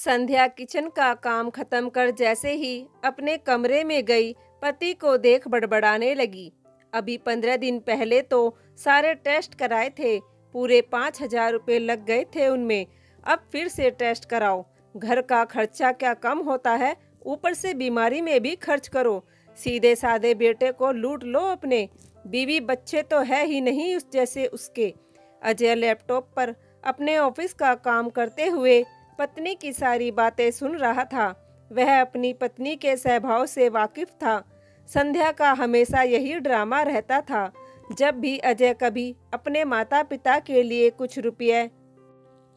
संध्या kitchen का काम खत्म कर जैसे ही अपने कमरे में गई, पति को देख बड़बड़ाने लगी। अभी 15 दिन पहले तो सारे टेस्ट कराए थे, पूरे 5,000 रुपये लग गए थे उनमें। अब फिर से टेस्ट कराओ। घर का खर्चा क्या कम होता है, ऊपर से बीमारी में भी खर्च करो। सीधे साधे बेटे को लूट लो अपने। बीवी बच्चे तो है ही नहीं उस जैसे उसके। अजय लैपटॉप पर अपने ऑफिस का काम करते हुए पत्नी की सारी बातें सुन रहा था। वह अपनी पत्नी के स्वभाव से वाकिफ था। संध्या का हमेशा यही ड्रामा रहता था। जब भी अजय कभी अपने माता पिता के लिए कुछ रुपये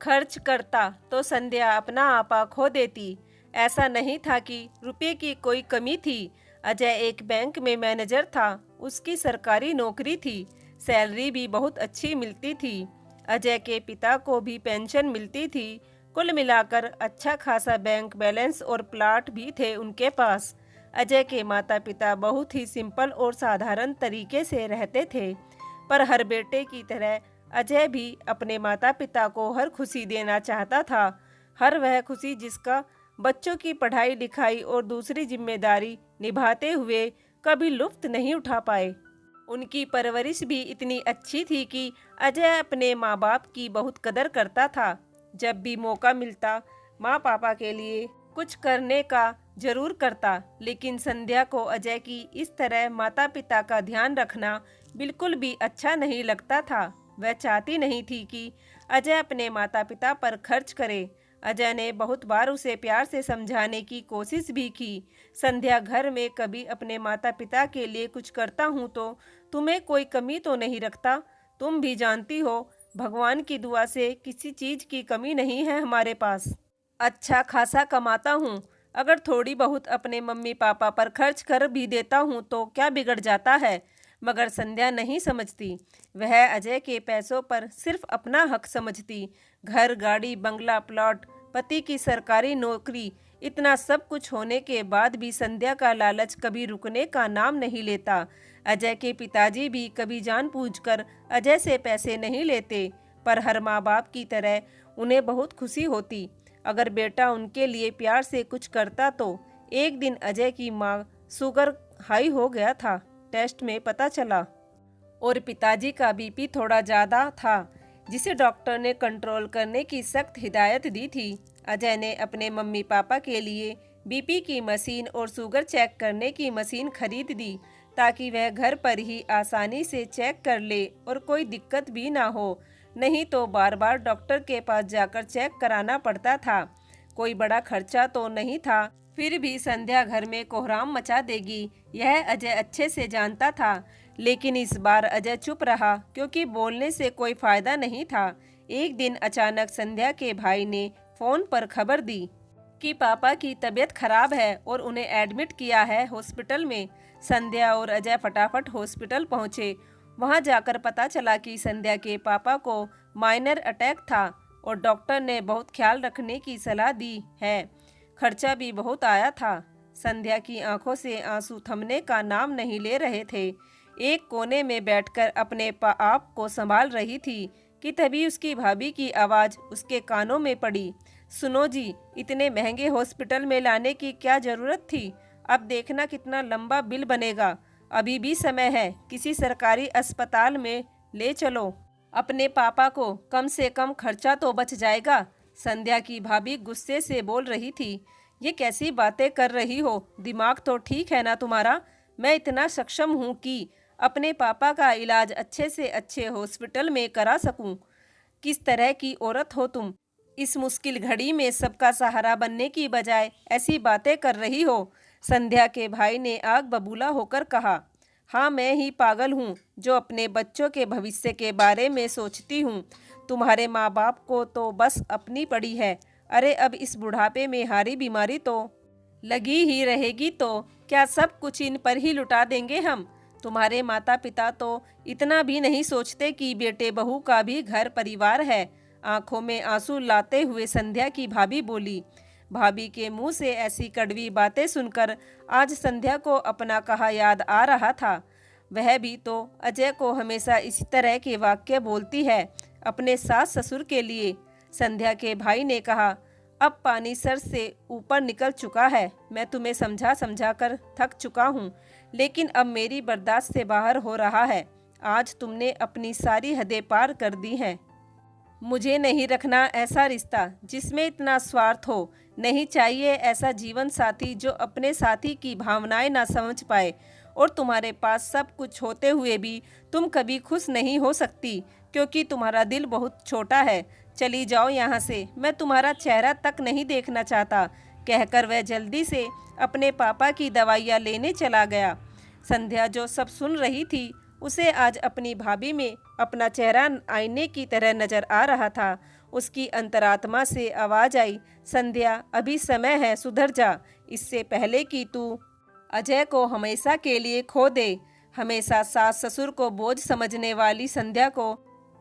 खर्च करता तो संध्या अपना आपा खो देती। ऐसा नहीं था कि रुपये की कोई कमी थी। अजय एक बैंक में मैनेजर था, उसकी सरकारी नौकरी थी, सैलरी भी बहुत अच्छी मिलती थी। अजय के पिता को भी पेंशन मिलती थी। कुल मिलाकर अच्छा खासा बैंक बैलेंस और प्लाट भी थे उनके पास। अजय के माता पिता बहुत ही सिंपल और साधारण तरीके से रहते थे, पर हर बेटे की तरह अजय भी अपने माता पिता को हर खुशी देना चाहता था। हर वह खुशी जिसका बच्चों की पढ़ाई लिखाई और दूसरी जिम्मेदारी निभाते हुए कभी लुत्फ नहीं उठा पाए। उनकी परवरिश भी इतनी अच्छी थी कि अजय अपने माँ बाप की बहुत कदर करता था। जब भी मौका मिलता माँ पापा के लिए कुछ करने का जरूर करता। लेकिन संध्या को अजय की इस तरह माता पिता का ध्यान रखना बिल्कुल भी अच्छा नहीं लगता था। वह चाहती नहीं थी कि अजय अपने माता पिता पर खर्च करे। अजय ने बहुत बार उसे प्यार से समझाने की कोशिश भी की। संध्या, घर में कभी अपने माता पिता के लिए कुछ करता हूँ तो तुम्हें कोई कमी तो नहीं रखता। तुम भी जानती हो, भगवान की दुआ से किसी चीज़ की कमी नहीं है हमारे पास। अच्छा खासा कमाता हूँ, अगर थोड़ी बहुत अपने मम्मी पापा पर खर्च कर भी देता हूँ तो क्या बिगड़ जाता है। मगर संध्या नहीं समझती। वह अजय के पैसों पर सिर्फ अपना हक समझती। घर, गाड़ी, बंगला, प्लॉट, पति की सरकारी नौकरी, इतना सब कुछ होने के बाद भी संध्या का लालच कभी रुकने का नाम नहीं लेता। अजय के पिताजी भी कभी जानबूझकर अजय से पैसे नहीं लेते, पर हर माँ बाप की तरह उन्हें बहुत खुशी होती अगर बेटा उनके लिए प्यार से कुछ करता तो। एक दिन अजय की माँ शुगर हाई हो गया था, टेस्ट में पता चला, और पिताजी का बीपी थोड़ा ज़्यादा था, जिसे डॉक्टर ने कंट्रोल करने की सख्त हिदायत दी थी। अजय ने अपने मम्मी पापा के लिए बीपी की मशीन और शुगर चेक करने की मशीन खरीद दी, ताकि वह घर पर ही आसानी से चेक कर ले और कोई दिक्कत भी ना हो। नहीं तो बार बार डॉक्टर के पास जाकर चेक कराना पड़ता था। कोई बड़ा खर्चा तो नहीं था, फिर भी संध्या घर में कोहराम मचा देगी, यह अजय अच्छे से जानता था। लेकिन इस बार अजय चुप रहा, क्योंकि बोलने से कोई फायदा नहीं था। एक दिन अचानक संध्या के भाई ने फोन पर खबर दी कि पापा की तबीयत खराब है और उन्हें एडमिट किया है हॉस्पिटल में। संध्या और अजय फटाफट हॉस्पिटल पहुंचे। वहां जाकर पता चला कि संध्या के पापा को माइनर अटैक था और डॉक्टर ने बहुत ख्याल रखने की सलाह दी है। खर्चा भी बहुत आया था। संध्या की आंखों से आंसू थमने का नाम नहीं ले रहे थे। एक कोने में बैठकर अपने आप को संभाल रही थी कि तभी उसकी भाभी की आवाज़ उसके कानों में पड़ी। सुनो जी, इतने महंगे हॉस्पिटल में लाने की क्या ज़रूरत थी? अब देखना कितना लंबा बिल बनेगा। अभी भी समय है, किसी सरकारी अस्पताल में ले चलो अपने पापा को, कम से कम खर्चा तो बच जाएगा। संध्या की भाभी गुस्से से बोल रही थी, ये कैसी बातें कर रही हो? दिमाग तो ठीक है ना तुम्हारा? मैं इतना सक्षम हूँ कि अपने पापा का इलाज अच्छे से अच्छे हॉस्पिटल में करा सकूं। किस तरह की औरत हो तुम? इस मुश्किल घड़ी में सबका सहारा बनने की बजाय ऐसी बातें कर रही हो। संध्या के भाई ने आग बबूला होकर कहा, हाँ, मैं ही पागल हूँ जो अपने बच्चों के भविष्य के बारे में सोचती हूँ। तुम्हारे माँ बाप को तो बस अपनी पड़ी है। अरे अब इस बुढ़ापे में हारी बीमारी तो लगी ही रहेगी, तो क्या सब कुछ इन पर ही लुटा देंगे हम? तुम्हारे माता पिता तो इतना भी नहीं सोचते कि बेटे बहू का भी घर परिवार है। आंखों में आंसू लाते हुए संध्या की भाभी बोली। भाभी के मुंह से ऐसी कड़वी बातें सुनकर आज संध्या को अपना कहा याद आ रहा था। वह भी तो अजय को हमेशा इसी तरह के वाक्य बोलती है अपने सास ससुर के लिए। संध्या के भाई ने कहा, अब पानी सर से ऊपर निकल चुका है। मैं तुम्हें समझा समझा कर थक चुका हूँ, लेकिन अब मेरी बर्दाश्त से बाहर हो रहा है। आज तुमने अपनी सारी हदें पार कर दी हैं। मुझे नहीं रखना ऐसा रिश्ता जिसमें इतना स्वार्थ हो। नहीं चाहिए ऐसा जीवन साथी जो अपने साथी की भावनाएं ना समझ पाए, और तुम्हारे पास सब कुछ होते हुए भी तुम कभी खुश नहीं हो सकती, क्योंकि तुम्हारा दिल बहुत छोटा है। चली जाओ यहाँ से, मैं तुम्हारा चेहरा तक नहीं देखना चाहता। कहकर वह जल्दी से अपने पापा की दवाइयाँ लेने चला गया। संध्या जो सब सुन रही थी, उसे आज अपनी भाभी में अपना चेहरा आईने की तरह नजर आ रहा था। उसकी अंतरात्मा से आवाज आई, संध्या अभी समय है, सुधर जा, इससे पहले कि तू अजय को हमेशा के लिए खो दे। हमेशा सास ससुर को बोझ समझने वाली संध्या को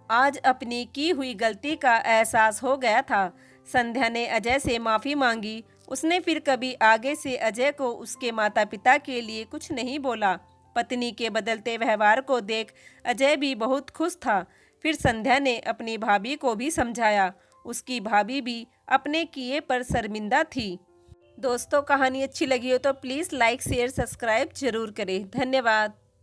आज अपनी की हुई गलती का एहसास हो गया था। संध्या ने अजय से माफ़ी मांगी। उसने फिर कभी आगे से अजय को उसके माता पिता के लिए कुछ नहीं बोला। पत्नी के बदलते व्यवहार को देख अजय भी बहुत खुश था। फिर संध्या ने अपनी भाभी को भी समझाया। उसकी भाभी भी अपने किए पर शर्मिंदा थी। दोस्तों, कहानी अच्छी लगी हो तो प्लीज़ लाइक शेयर सब्सक्राइब जरूर करें। धन्यवाद।